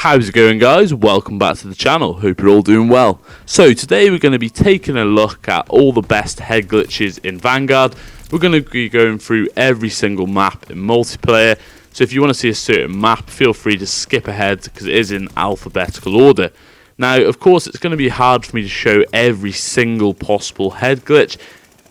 How's it going, guys? Welcome back to the channel. Hope you're all doing well. So today we're going to be taking a look at all the best head glitches in Vanguard. We're going to be going through every single map in multiplayer. So if you want to see a certain map, feel free to skip ahead because it is in alphabetical order. Now, of course, it's going to be hard for me to show every single possible head glitch.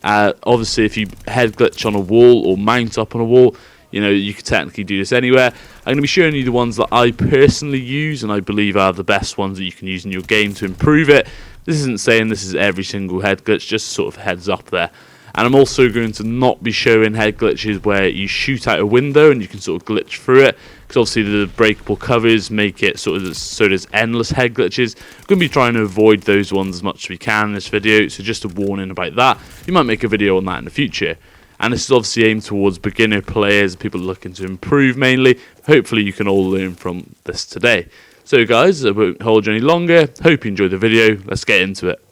Obviously, if you head glitch on a wall or mount up on a wall, you could technically do this anywhere. I'm going to be showing you the ones that I personally use and I believe are the best ones that you can use in your game to improve it. This isn't saying this is every single head glitch, just sort of heads up there. And I'm also going to not be showing head glitches where you shoot out a window and you can sort of glitch through it, because obviously the breakable covers make it so there's endless head glitches. I'm going to be trying to avoid those ones as much as we can in this video, so just a warning about that. You might make a video on that in the future. And this is obviously aimed towards beginner players, people looking to improve mainly. Hopefully you can all learn from this today. So guys, I won't hold you any longer. Hope you enjoyed the video. Let's get into it.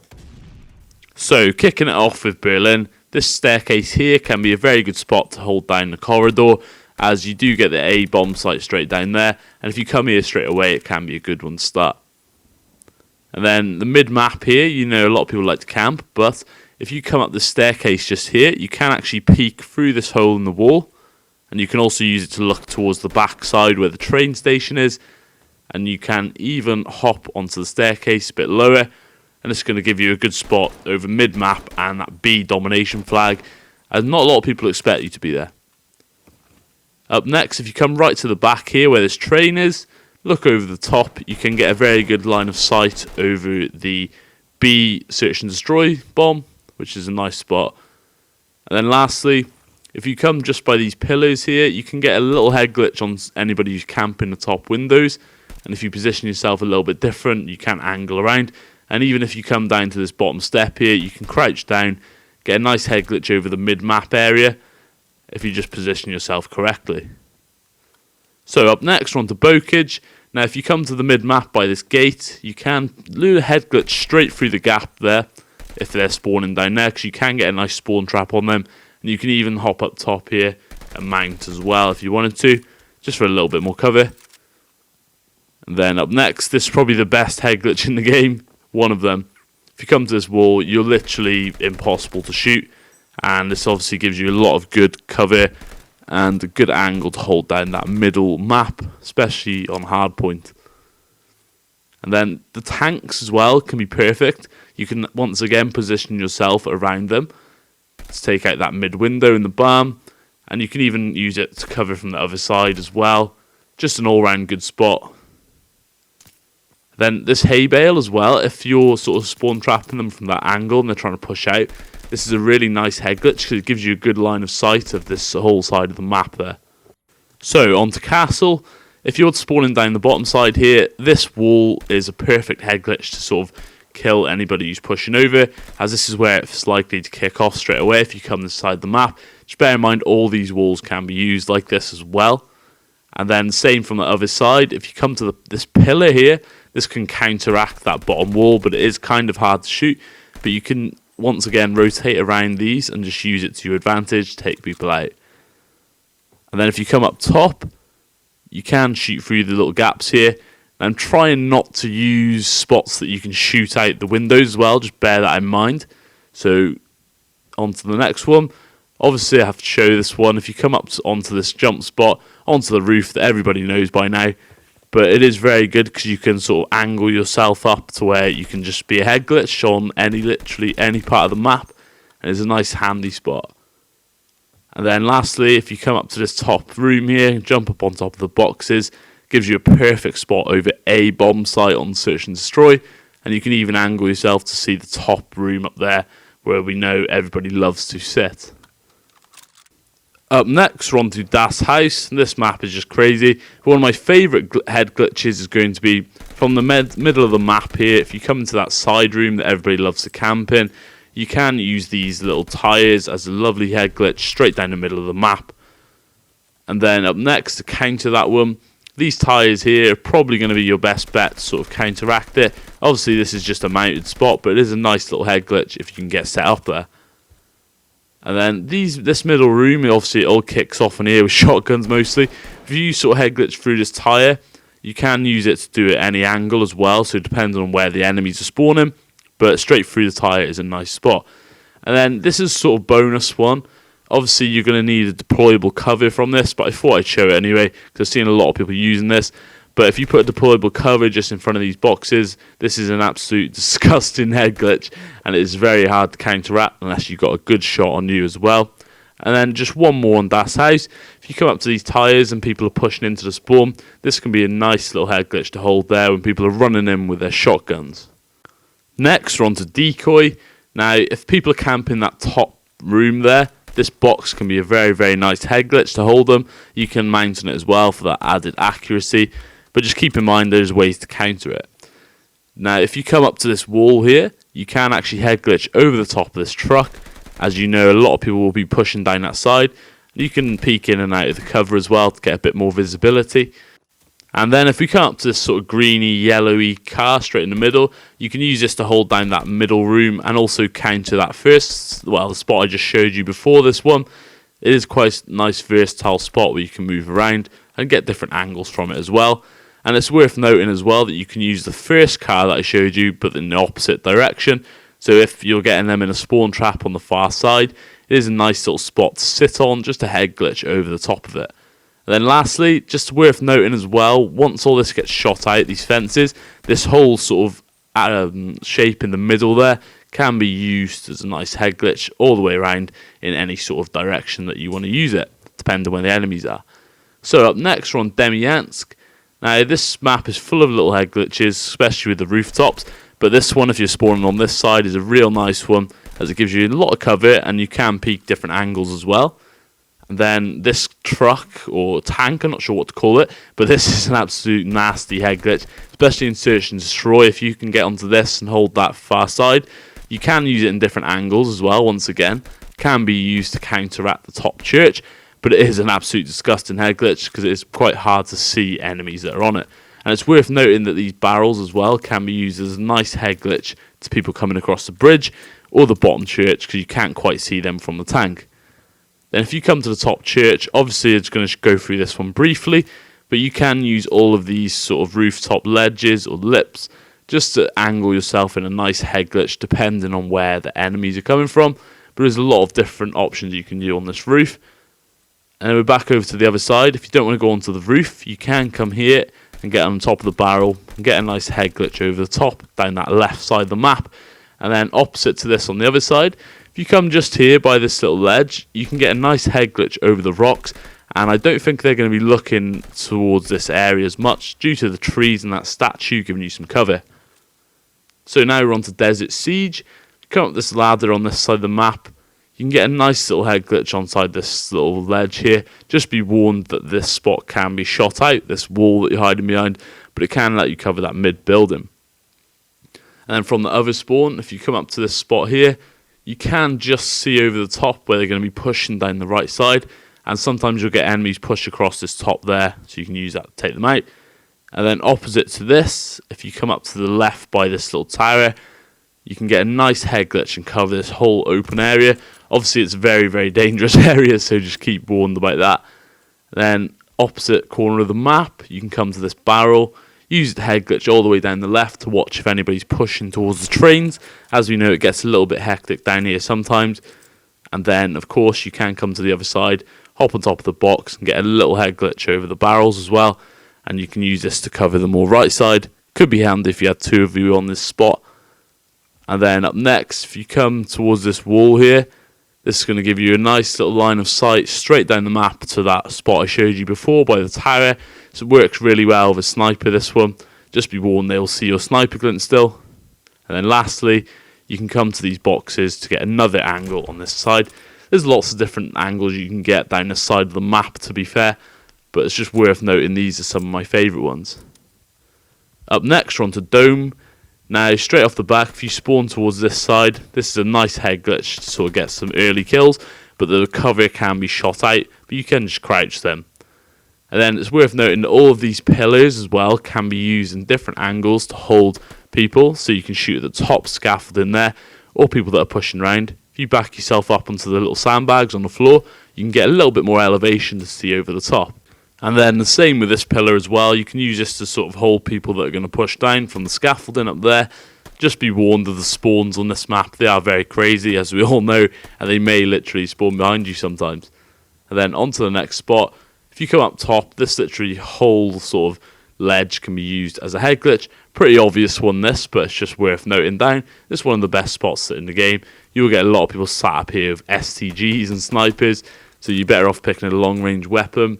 So kicking it off with Berlin, this staircase here can be a very good spot to hold down the corridor, as you do get the A bomb site straight down there. And if you come here straight away, it can be a good one to start. And then the mid-map here, a lot of people like to camp, but if you come up the staircase just here, you can actually peek through this hole in the wall, and you can also use it to look towards the back side where the train station is, and you can even hop onto the staircase a bit lower, and it's going to give you a good spot over mid-map and that B domination flag, as not a lot of people expect you to be there. Up next, if you come right to the back here where this train is, look over the top, you can get a very good line of sight over the B search and destroy bomb, which is a nice spot. And then lastly, if you come just by these pillars here, you can get a little head glitch on anybody who's camping the top windows. And if you position yourself a little bit different, you can angle around. And even if you come down to this bottom step here, you can crouch down, get a nice head glitch over the mid-map area if you just position yourself correctly. So up next, we're on to BOCAGE. Now if you come to the mid-map by this gate, you can lure a head glitch straight through the gap there, if they're spawning down there, because you can get a nice spawn trap on them, and you can even hop up top here and mount as well if you wanted to, just for a little bit more cover. And then up next, this is probably the best head glitch in the game, one of them. If you come to this wall, you're literally impossible to shoot, and this obviously gives you a lot of good cover and a good angle to hold down that middle map, especially on hardpoint. And then the tanks as well can be perfect. You can once again position yourself around them to take out that mid window in the bomb, and you can even use it to cover from the other side as well. Just an all-round good spot. Then this hay bale as well, if you're sort of spawn trapping them from that angle and they're trying to push out, this is a really nice head glitch because it gives you a good line of sight of this whole side of the map there. So on to castle. If you're spawning down the bottom side here, this wall is a perfect head glitch to sort of kill anybody who's pushing over, as this is where it's likely to kick off straight away if you come this side of the map. Just bear in mind all these walls can be used like this as well. And then same from the other side, if you come to this pillar here, this can counteract that bottom wall, but it is kind of hard to shoot. But you can once again rotate around these and just use it to your advantage, take people out. And then if you come up top, you can shoot through the little gaps here. And trying not to use spots that you can shoot out the windows as well, just bear that in mind. So on to the next one. Obviously I have to show this one. If you come up onto this jump spot, onto the roof that everybody knows by now, but it is very good because you can sort of angle yourself up to where you can just be a head glitch on literally any part of the map, and it's a nice handy spot. And then lastly, if you come up to this top room here and jump up on top of the boxes, gives you a perfect spot over a bomb site on search and destroy, and you can even angle yourself to see the top room up there where we know everybody loves to sit. Up next, we're on to Das Haus. This map is just crazy. One of my favourite head glitches is going to be from the middle of the map here. If you come into that side room that everybody loves to camp in, you can use these little tyres as a lovely head glitch straight down the middle of the map. And then up next, to counter that one, these tyres here are probably going to be your best bet to sort of counteract it. Obviously, this is just a mounted spot, but it is a nice little head glitch if you can get set up there. And then this middle room, obviously it all kicks off in here with shotguns mostly. If you sort of head glitch through this tyre, You can use it to do it at any angle as well, so it depends on where the enemies are spawning, but straight through the tyre is a nice spot. And then this is sort of bonus one. Obviously you're going to need a deployable cover from this, but I thought I'd show it anyway because I've seen a lot of people using this. But if you put a deployable cover just in front of these boxes, this is an absolute disgusting head glitch, and it is very hard to counteract unless you've got a good shot on you as well. And then just one more on Das Haus. If you come up to these tyres and people are pushing into the spawn, this can be a nice little head glitch to hold there when people are running in with their shotguns. Next, we're on to Decoy. Now, if people are camping that top room there, this box can be a very, very nice head glitch to hold them. You can mount on it as well for that added accuracy, but just keep in mind there's ways to counter it. Now, if you come up to this wall here, you can actually head glitch over the top of this truck. As you know, a lot of people will be pushing down that side. You can peek in and out of the cover as well to get a bit more visibility. And then if we come up to this sort of greeny, yellowy car straight in the middle, you can use this to hold down that middle room and also counter that first, the spot I just showed you before this one. It is quite a nice versatile spot where you can move around and get different angles from it as well. And it's worth noting as well that you can use the first car that I showed you, but in the opposite direction. So if you're getting them in a spawn trap on the far side, it is a nice little spot to sit on, just a head glitch over the top of it. And then lastly, just worth noting as well, once all this gets shot out, these fences, this whole sort of shape in the middle there can be used as a nice head glitch all the way around in any sort of direction that you want to use it, depending on where the enemies are. So up next, we're on Demyansk. Now, this map is full of little head glitches, especially with the rooftops, but this one, if you're spawning on this side, is a real nice one, as it gives you a lot of cover, and you can peek different angles as well. And then this truck, or tank, I'm not sure what to call it, but this is an absolute nasty head glitch, especially in Search and Destroy. If you can get onto this and hold that far side, you can use it in different angles as well, once again. Can be used to counteract the top church, but it is an absolute disgusting head glitch because it is quite hard to see enemies that are on it. And it's worth noting that these barrels as well can be used as a nice head glitch to people coming across the bridge or the bottom church because you can't quite see them from the tank. Then if you come to the top church, obviously it's going to go through this one briefly, but you can use all of these sort of rooftop ledges or lips just to angle yourself in a nice head glitch depending on where the enemies are coming from. But there's a lot of different options you can do on this roof. And then we're back over to the other side. If you don't want to go onto the roof, you can come here and get on top of the barrel and get a nice head glitch over the top down that left side of the map. And then opposite to this on the other side, if you come just here by this little ledge, you can get a nice head glitch over the rocks, and I don't think they're going to be looking towards this area as much due to the trees and that statue giving you some cover. So now we're on to Desert Siege. Come up this ladder on this side of the map, you can get a nice little head glitch onside this little ledge here. Just be warned that this spot can be shot out, this wall that you're hiding behind, but it can let you cover that mid building. And then from the other spawn, if you come up to this spot here, you can just see over the top where they're going to be pushing down the right side, and sometimes you'll get enemies push across this top there, so you can use that to take them out. And then opposite to this, if you come up to the left by this little tower, you can get a nice head glitch and cover this whole open area. Obviously it's a very, very dangerous area, so just keep warned about that. Then opposite corner of the map, you can come to this barrel, use the head glitch all the way down the left to watch if anybody's pushing towards the trains. As we know, it gets a little bit hectic down here sometimes. And then, of course, you can come to the other side, hop on top of the box and get a little head glitch over the barrels as well. And you can use this to cover the more right side. Could be handy if you had two of you on this spot. And then up next, if you come towards this wall here, this is going to give you a nice little line of sight straight down the map to that spot I showed you before by the tower. So it works really well with a sniper, this one. Just be warned, they'll see your sniper glint still. And then lastly, you can come to these boxes to get another angle on this side. There's lots of different angles you can get down the side of the map, to be fair, but it's just worth noting these are some of my favourite ones. Up next, we're on to Dome. Now, straight off the back, if you spawn towards this side, this is a nice head glitch to sort of get some early kills, but the cover can be shot out, but you can just crouch them. And then it's worth noting that all of these pillars as well can be used in different angles to hold people, so you can shoot at the top scaffold in there, or people that are pushing around. If you back yourself up onto the little sandbags on the floor, you can get a little bit more elevation to see over the top. And then the same with this pillar as well. You can use this to sort of hold people that are going to push down from the scaffolding up there. Just be warned of the spawns on this map. They are very crazy, as we all know, and they may literally spawn behind you sometimes. And then on to the next spot. If you come up top, this literally whole sort of ledge can be used as a head glitch. Pretty obvious one this, but it's just worth noting down. This is one of the best spots in the game. You will get a lot of people sat up here with STGs and snipers, so you're better off picking a long range weapon.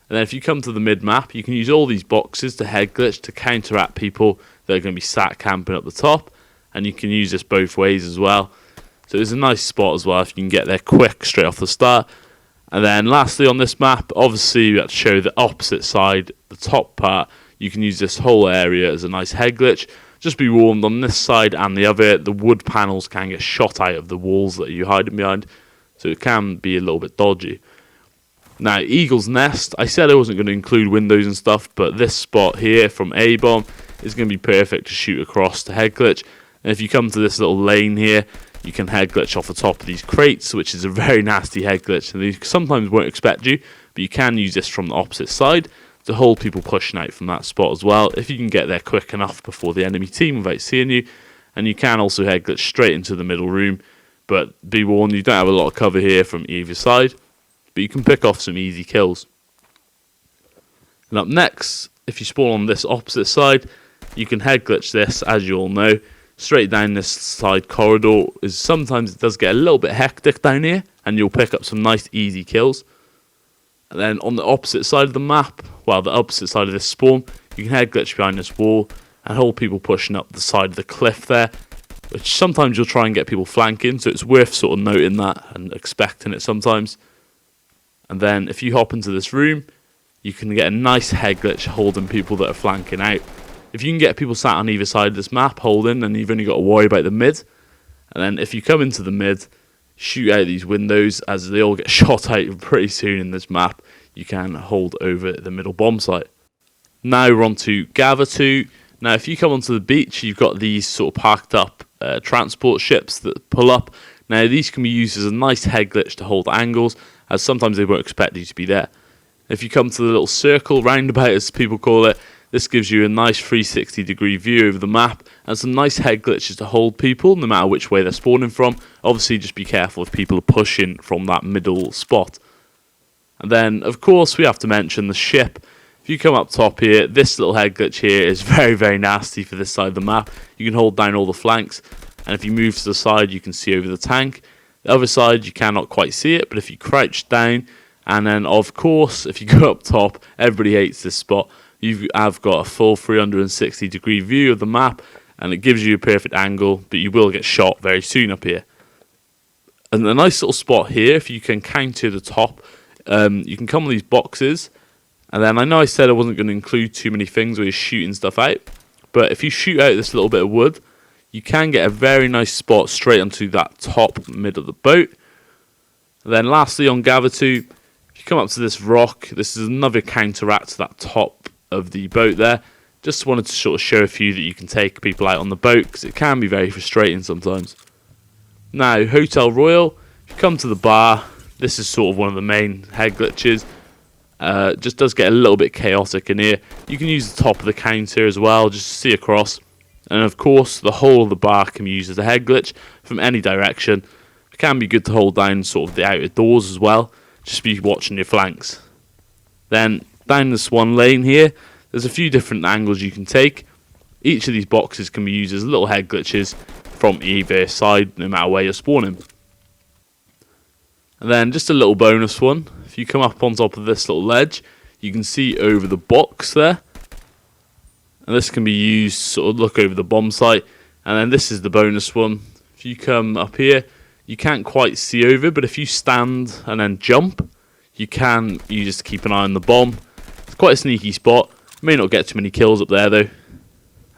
And then if you come to the mid-map, you can use all these boxes to head glitch to counteract people that are going to be sat camping up the top. And you can use this both ways as well. So it's a nice spot as well if you can get there quick straight off the start. And then lastly on this map, obviously we have to show the opposite side, the top part. You can use this whole area as a nice head glitch. Just be warned, on this side and the other, the wood panels can get shot out of the walls that you're hiding behind. So it can be a little bit dodgy. Now, Eagle's Nest, I said I wasn't going to include windows and stuff, but this spot here from A-Bomb is going to be perfect to shoot across to head glitch. And if you come to this little lane here, you can head glitch off the top of these crates, which is a very nasty head glitch. And they sometimes won't expect you, but you can use this from the opposite side to hold people pushing out from that spot as well, if you can get there quick enough before the enemy team without seeing you. And you can also head glitch straight into the middle room, but be warned, you don't have a lot of cover here from either side. But you can pick off some easy kills. And up next, if you spawn on this opposite side, you can head glitch this, as you all know, straight down this side corridor. Is sometimes it does get a little bit hectic down here, and you'll pick up some nice easy kills. And then on the opposite side of the map, well, the opposite side of this spawn, you can head glitch behind this wall and hold people pushing up the side of the cliff there, which sometimes you'll try and get people flanking, so it's worth sort of noting that and expecting it sometimes. And then if you hop into this room, you can get a nice head glitch holding people that are flanking out. If you can get people sat on either side of this map holding, then you've only got to worry about the mid. And then if you come into the mid, shoot out these windows, as they all get shot out pretty soon in this map, you can hold over the middle bomb site. Now we're on to Gather 2. Now if you come onto the beach, you've got these sort of parked up transport ships that pull up. Now these can be used as a nice head glitch to hold angles, as sometimes they won't expect you to be there. If you come to the little circle roundabout, as people call it, this gives you a nice 360 degree view over the map and some nice head glitches to hold people no matter which way they're spawning from. Obviously just be careful if people are pushing from that middle spot. And then of course we have to mention the ship. If you come up top here, this little head glitch here is very nasty for this side of the map. You can hold down all the flanks, and if you move to the side you can see over the tank. The other side you cannot quite see it, but if you crouch down, and then of course if you go up top, everybody hates this spot, you have got a full 360 degree view of the map, and it gives you a perfect angle, but you will get shot very soon up here. And a nice little spot here, if you can counter the top, you can come on these boxes, and then I know I said I wasn't going to include too many things where you're shooting stuff out, but if you shoot out this little bit of wood, you can get a very nice spot straight onto that top mid of the boat. And then lastly on Gather 2, if you come up to this rock, this is another counteract to that top of the boat there. Just wanted to sort of show a few that you can take people out on the boat, because it can be very frustrating sometimes. Now, Hotel Royal, if you come to the bar, this is sort of one of the main head glitches. Just does get a little bit chaotic in here. You can use the top of the counter as well, just to see across. And of course, the whole of the bar can be used as a head glitch from any direction. It can be good to hold down sort of the outer doors as well. Just be watching your flanks. Then down this one lane here, there's a few different angles you can take. Each of these boxes can be used as little head glitches from either side, no matter where you're spawning. And then just a little bonus one. If you come up on top of this little ledge, you can see over the box there. And this can be used to sort of look over the bomb site. And then this is the bonus one. If you come up here, you can't quite see over, but if you stand and then jump, you can use this to keep an eye on the bomb. It's quite a sneaky spot. You may not get too many kills up there though.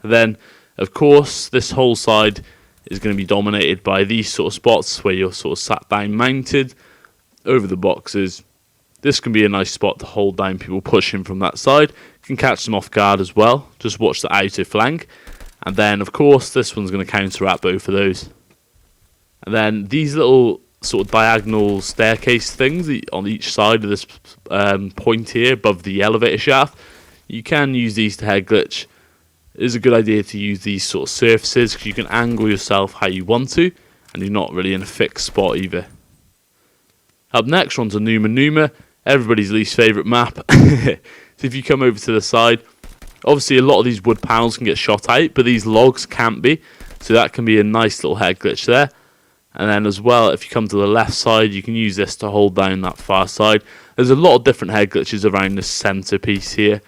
And then, of course, this whole side is going to be dominated by these sort of spots where you're sort of sat down mounted over the boxes. This can be a nice spot to hold down people pushing from that side. You can catch them off guard as well. Just watch the outer flank. And then, of course, this one's going to counteract both of those. And then these little sort of diagonal staircase things on each side of this point here above the elevator shaft. You can use these to head glitch. It is a good idea to use these sort of surfaces because you can angle yourself how you want to, and you're not really in a fixed spot either. Up next, we're on to NUMA, everybody's least favourite map. So if you come over to the side, obviously a lot of these wood panels can get shot out, but these logs can't be, so that can be a nice little head glitch there. And then as well, if you come to the left side, you can use this to hold down that far side. There's a lot of different head glitches around this centre piece here.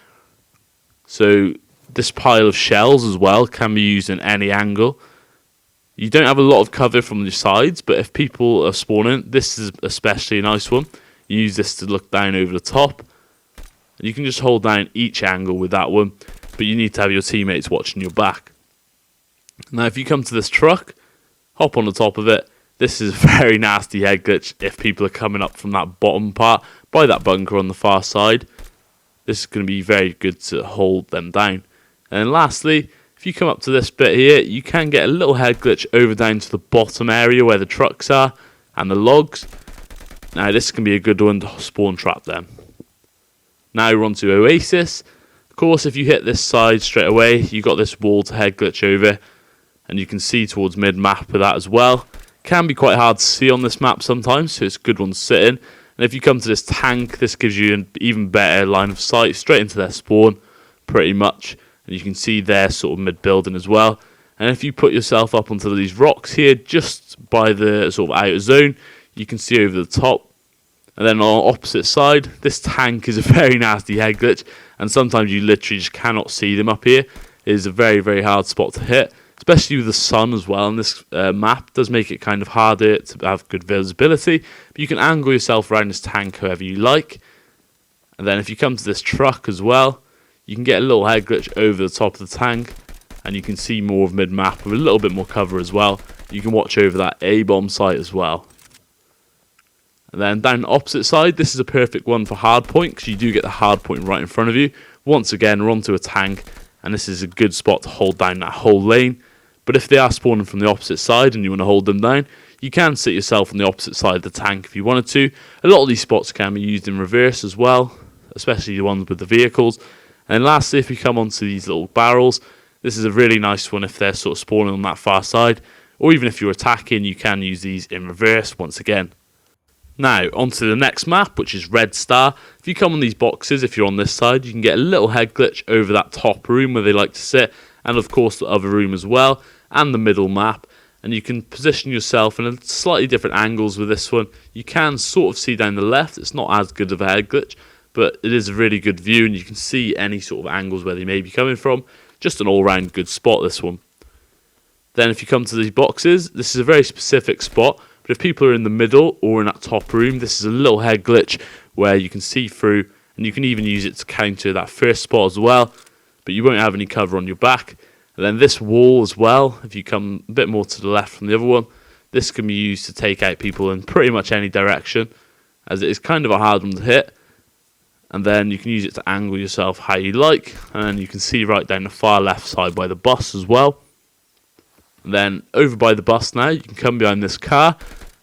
So this pile of shells as well can be used in any angle. You don't have a lot of cover from the sides, but if people are spawning, this is especially a nice one. You use this to look down over the top. And you can just hold down each angle with that one, but you need to have your teammates watching your back. Now if you come to this truck, hop on the top of it. This is a very nasty head glitch if people are coming up from that bottom part by that bunker on the far side. This is going to be very good to hold them down. And then lastly, if you come up to this bit here, you can get a little head glitch over down to the bottom area where the trucks are and the logs. Now this can be a good one to spawn trap them. Now we're on to OASIS. Of course, if you hit this side straight away, you got this wall to head glitch over, and you can see towards mid-map with that as well. Can be quite hard to see on this map sometimes, so it's a good one to sit in. And if you come to this tank, this gives you an even better line of sight straight into their spawn, pretty much. And you can see their sort of mid-building as well. And if you put yourself up onto these rocks here, just by the sort of outer zone, you can see over the top. And then on the opposite side, this tank is a very nasty head glitch, and sometimes you literally just cannot see them up here. It is a very, very hard spot to hit, especially with the sun as well. And this map does make it kind of harder to have good visibility, but you can angle yourself around this tank however you like. And then if you come to this truck as well, you can get a little head glitch over the top of the tank, and you can see more of mid-map with a little bit more cover as well. You can watch over that A-bomb site as well. And then down the opposite side, this is a perfect one for hardpoint, because you do get the hardpoint right in front of you. Once again, we're onto a tank, and this is a good spot to hold down that whole lane. But if they are spawning from the opposite side and you want to hold them down, you can sit yourself on the opposite side of the tank if you wanted to. A lot of these spots can be used in reverse as well, especially the ones with the vehicles. And lastly, if you come onto these little barrels, this is a really nice one if they're sort of spawning on that far side. Or even if you're attacking, you can use these in reverse once again. Now, onto the next map, which is Red Star. If you come on these boxes, if you're on this side, you can get a little head glitch over that top room where they like to sit, and of course the other room as well, and the middle map. And you can position yourself in a slightly different angles with this one. You can sort of see down the left. It's not as good of a head glitch, but it is a really good view, and you can see any sort of angles where they may be coming from. Just an all-round good spot, this one. Then if you come to these boxes, this is a very specific spot. But if people are in the middle or in that top room, this is a little head glitch where you can see through, and you can even use it to counter that first spot as well, but you won't have any cover on your back. And then this wall as well, if you come a bit more to the left from the other one, this can be used to take out people in pretty much any direction, as it is kind of a hard one to hit. And then you can use it to angle yourself how you like, and then you can see right down the far left side by the bus as well. And then over by the bus now, you can come behind this car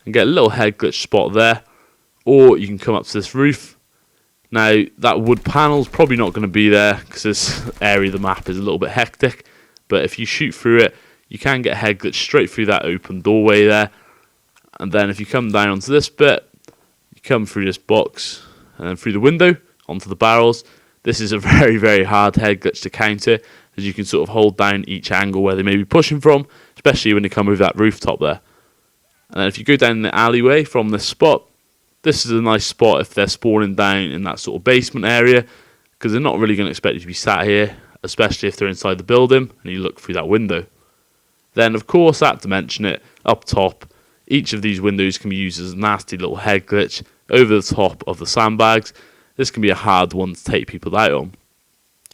and get a little head glitch spot there, or you can come up to this roof. Now that wood panel's probably not going to be there because this area of the map is a little bit hectic, but if you shoot through it, you can get a head glitch straight through that open doorway there. And then if you come down onto this bit, you come through this box and then through the window onto the barrels. This is a very, very hard head glitch to counter, as you can sort of hold down each angle where they may be pushing from, especially when they come over that rooftop there. And then if you go down the alleyway from this spot, this is a nice spot if they're spawning down in that sort of basement area, because they're not really going to expect you to be sat here, especially if they're inside the building and you look through that window. Then of course, I have to mention it, up top, each of these windows can be used as a nasty little head glitch over the top of the sandbags. This can be a hard one to take people out on.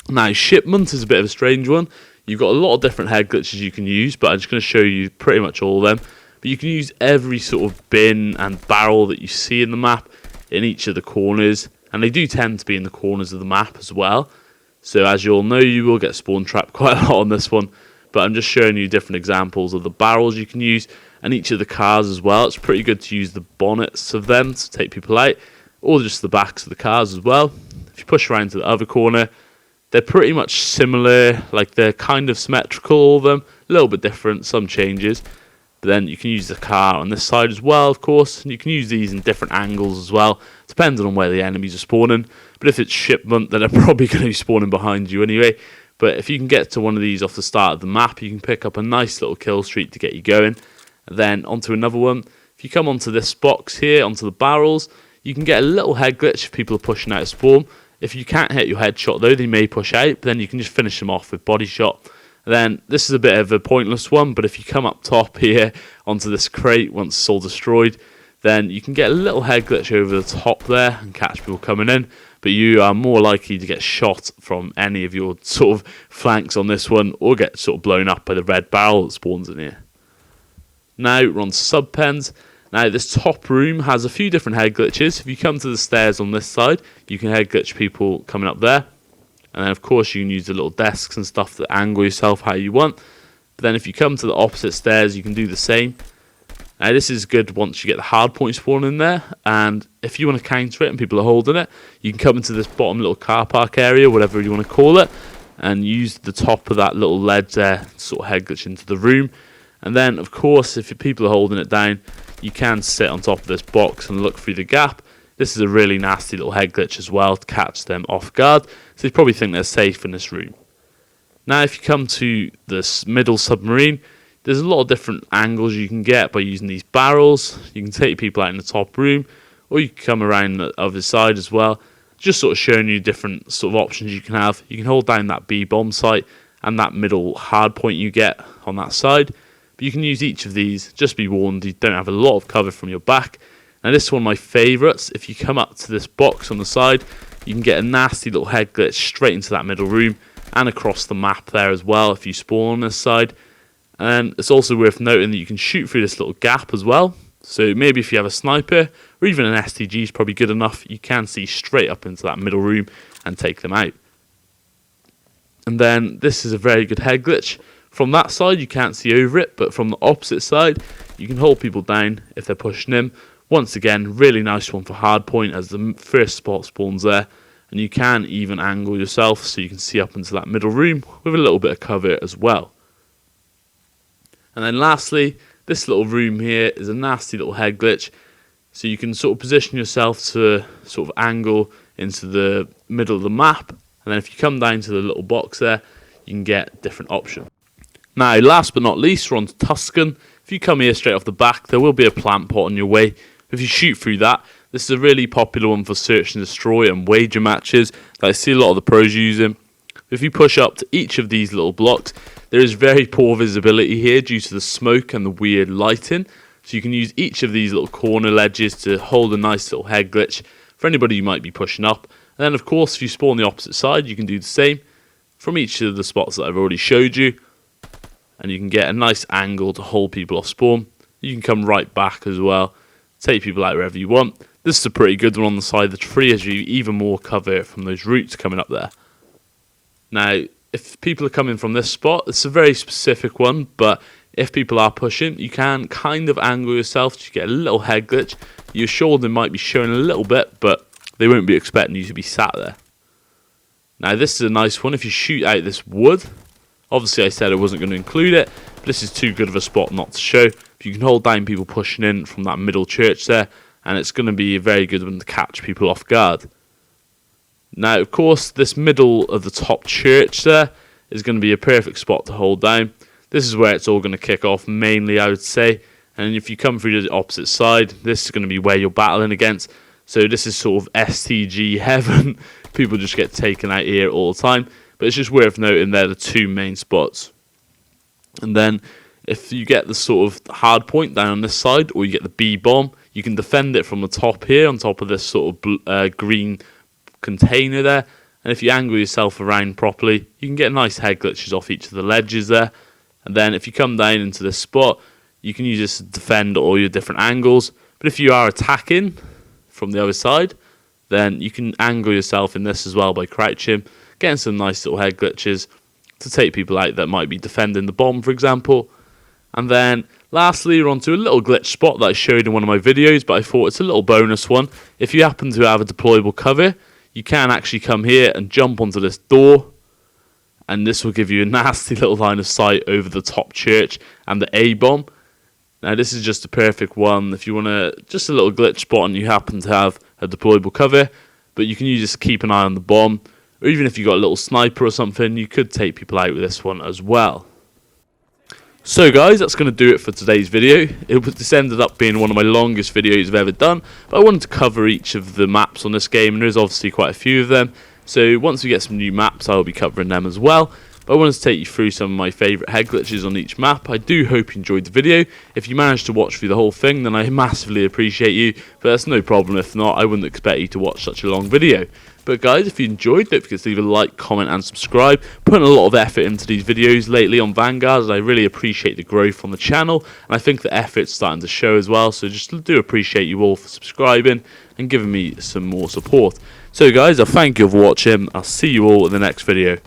Now, shipment is a bit of a strange one. You've got a lot of different head glitches you can use, but I'm just going to show you pretty much all of them. But you can use every sort of bin and barrel that you see in the map in each of the corners, and they do tend to be in the corners of the map as well. So as you all know, you will get spawn trapped quite a lot on this one, but I'm just showing you different examples of the barrels you can use. and each of the cars as well. It's pretty good to use the bonnets of them to take people out, or just the backs of the cars as well. If you push around to the other corner, they're pretty much similar, like they're kind of symmetrical, all of them, a little bit different, some changes. But then you can use the car on this side as well, of course, and you can use these in different angles as well, depending on where the enemies are spawning. But if it's shipment, then they're probably going to be spawning behind you anyway. But if you can get to one of these off the start of the map, you can pick up a nice little kill streak to get you going. And then onto another one. If you come onto this box here, onto the barrels, you can get a little head glitch if people are pushing out of spawn. If you can't hit your headshot though, they may push out, but then you can just finish them off with body shot. And then this is a bit of a pointless one, but if you come up top here onto this crate once it's all destroyed, then you can get a little head glitch over the top there and catch people coming in, but you are more likely to get shot from any of your sort of flanks on this one, or get sort of blown up by the red barrel that spawns in here. Now we're on sub-pens. Now this top room has a few different head glitches. If you come to the stairs on this side, you can head glitch people coming up there. And then of course you can use the little desks and stuff to angle yourself how you want. But then if you come to the opposite stairs, you can do the same. Now this is good once you get the hard point spawn in there, and if you want to counter it and people are holding it, you can come into this bottom little car park area, whatever you want to call it, and use the top of that little ledge there to sort of head glitch into the room. And then of course if people are holding it down, you can sit on top of this box and look through the gap. This is a really nasty little head glitch as well to catch them off guard, so they probably think they're safe in this room. Now if you come to this middle submarine, there's a lot of different angles you can get by using these barrels. You can take people out in the top room, or you can come around the other side as well. Just sort of showing you different sort of options you can have. You can hold down that B bomb site and that middle hard point you get on that side. But you can use each of these. Just be warned, you don't have a lot of cover from your back. Now this is one of my favourites. If you come up to this box on the side, you can get a nasty little head glitch straight into that middle room and across the map there as well if you spawn on this side. And it's also worth noting that you can shoot through this little gap as well. So maybe if you have a sniper or even an STG is probably good enough, you can see straight up into that middle room and take them out. And then this is a very good head glitch. From that side you can't see over it, but from the opposite side you can hold people down if they're pushing in. Once again, really nice one for hardpoint as the first spot spawns there, and you can even angle yourself so you can see up into that middle room with a little bit of cover as well. And then lastly, this little room here is a nasty little head glitch, so you can sort of position yourself to sort of angle into the middle of the map, and then if you come down to the little box there, you can get different options. Now last but not least, we're on to TUSCAN. If you come here straight off the back, there will be a plant pot on your way. If you shoot through that, this is a really popular one for search and destroy and wager matches that I see a lot of the pros using. If you push up to each of these little blocks, there is very poor visibility here due to the smoke and the weird lighting. So you can use each of these little corner ledges to hold a nice little head glitch for anybody you might be pushing up. And then of course if you spawn the opposite side, you can do the same from each of the spots that I've already showed you. And you can get a nice angle to hold people off spawn. You can come right back as well, take people out wherever you want. This is a pretty good one on the side of the tree as you even more cover from those roots coming up there. Now, if people are coming from this spot, it's a very specific one, but if people are pushing, you can kind of angle yourself to get a little head glitch. Your shoulder might be showing a little bit, but they won't be expecting you to be sat there. Now, this is a nice one. If you shoot out this wood, obviously I said I wasn't going to include it, but this is too good of a spot not to show. You can hold down people pushing in from that middle church there, and it's going to be a very good one to catch people off guard. Now, of course, this middle of the top church there is going to be a perfect spot to hold down. This is where it's all going to kick off mainly, I would say. And if you come through to the opposite side, this is going to be where you're battling against. So this is sort of STG heaven. People just get taken out here all the time. But it's just worth noting they're the two main spots. And then if you get the sort of hard point down on this side, or you get the B bomb, you can defend it from the top here, on top of this sort of green container there. And if you angle yourself around properly, you can get nice head glitches off each of the ledges there. And then if you come down into this spot, you can use this to defend all your different angles. But if you are attacking from the other side, then you can angle yourself in this as well by crouching, getting some nice little head glitches to take people out that might be defending the bomb, for example. And then Lastly, we're on to a little glitch spot that I showed in one of my videos, but I thought it's a little bonus one. If you happen to have a deployable cover, you can actually come here and jump onto this door, and this will give you a nasty little line of sight over the top church and the A-bomb. Now this is just a perfect one if you want to, just a little glitch spot and you happen to have a deployable cover, but you can use this to keep an eye on the bomb, or even if you got a little sniper or something, you could take people out with this one as well. So guys, that's going to do it for today's video. This ended up being one of my longest videos I've ever done, but I wanted to cover each of the maps on this game, and there's obviously quite a few of them. So once we get some new maps, I'll be covering them as well. But I wanted to take you through some of my favourite head glitches on each map. I do hope you enjoyed the video. If you managed to watch through the whole thing, then I massively appreciate you, but that's no problem. If not, I wouldn't expect you to watch such a long video. But guys, if you enjoyed, don't forget to leave a like, comment and subscribe. Putting a lot of effort into these videos lately on Vanguard, and I really appreciate the growth on the channel, and I think the effort's starting to show as well, so just do appreciate you all for subscribing and giving me some more support. So guys, I thank you for watching. I'll see you all in the next video.